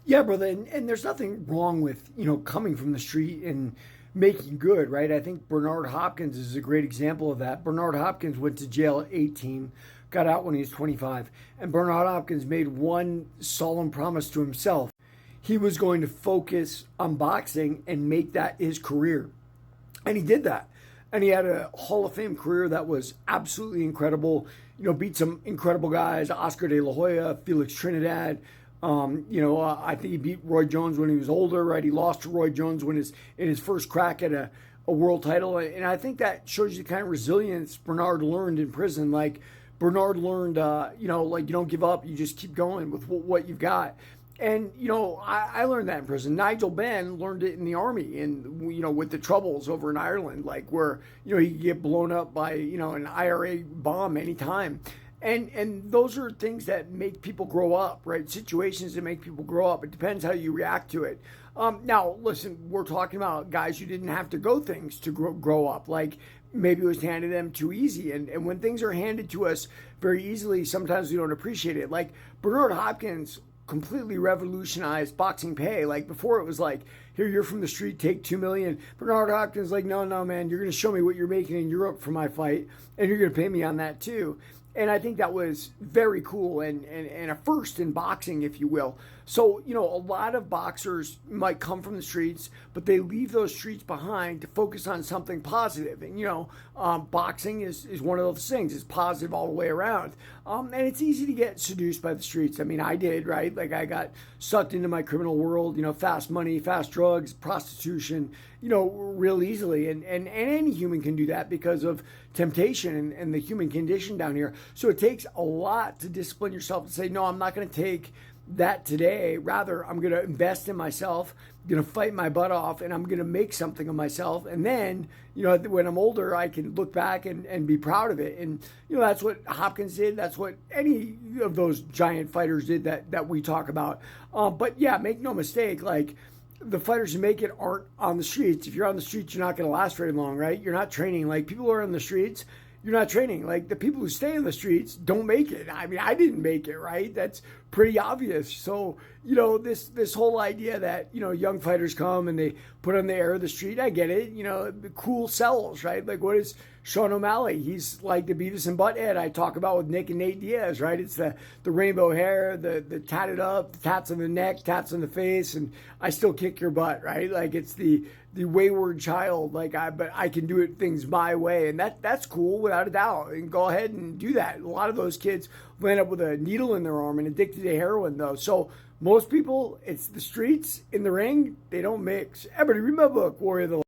Yeah, brother, and there's nothing wrong with, coming from the street and making good, right? I think Bernard Hopkins is a great example of that. Bernard Hopkins went to jail at 18, got out when he was 25, and Bernard Hopkins made one solemn promise to himself. He was going to focus on boxing and make that his career. And he did that. And he had a Hall of Fame career that was absolutely incredible. Beat some incredible guys: Oscar De La Hoya, Felix Trinidad. I think he beat Roy Jones when he was older, right? He lost to Roy Jones when in his first crack at a world title. And I think that shows you the kind of resilience Bernard learned in prison. Like, Bernard learned, like, you don't give up, you just keep going with what you've got. And, I learned that in prison. Nigel Benn learned it in the army and, with the troubles over in Ireland, like where, he could get blown up by, an IRA bomb anytime. And those are things that make people grow up, right? Situations that make people grow up. It depends how you react to it. Now, listen, we're talking about guys who didn't have to go things to grow up. Like, maybe it was handed them too easy. And when things are handed to us very easily, sometimes we don't appreciate it. Like, Bernard Hopkins completely revolutionized boxing pay. Like, before it was like, here, you're from the street, take 2 million. Bernard Hopkins like, no, man, you're going to show me what you're making in Europe for my fight, and you're going to pay me on that too. And I think that was very cool and a first in boxing, if you will. So, a lot of boxers might come from the streets, but they leave those streets behind to focus on something positive. And, boxing is one of those things. It's positive all the way around. And it's easy to get seduced by the streets. I mean, I did, right? Like, I got sucked into my criminal world, fast money, fast drugs, prostitution, real easily. And any human can do that because of temptation and the human condition down here. So it takes a lot to discipline yourself to say, no, I'm not going to take that today. Rather, I'm going to invest in myself, I'm going to fight my butt off, and I'm going to make something of myself. And then, when I'm older, I can look back and be proud of it. And, that's what Hopkins did. That's what any of those giant fighters did that we talk about. But yeah, make no mistake, like, the fighters who make it aren't on the streets. If you're on the streets, you're not going to last very long, right? You're not training. Like, people who are on the streets, you're not training. Like, the people who stay in the streets don't make it. I mean, I didn't make it, right? That's pretty obvious. So, this whole idea that, young fighters come and they put on the air of the street, I get it. The cool sells, right? Like, what is Sean O'Malley? He's like the Beavis and Butthead I talk about with Nick and Nate Diaz, right? It's the rainbow hair, the tatted up, the tats on the neck, tats on the face, and I still kick your butt, right? Like, it's the wayward child, like, but I can do it things my way, and that's cool without a doubt. And go ahead and do that. A lot of those kids land up with a needle in their arm and addicted to heroin, though. So most people, it's the streets in the ring. They don't mix. Everybody read my book, Warrior of the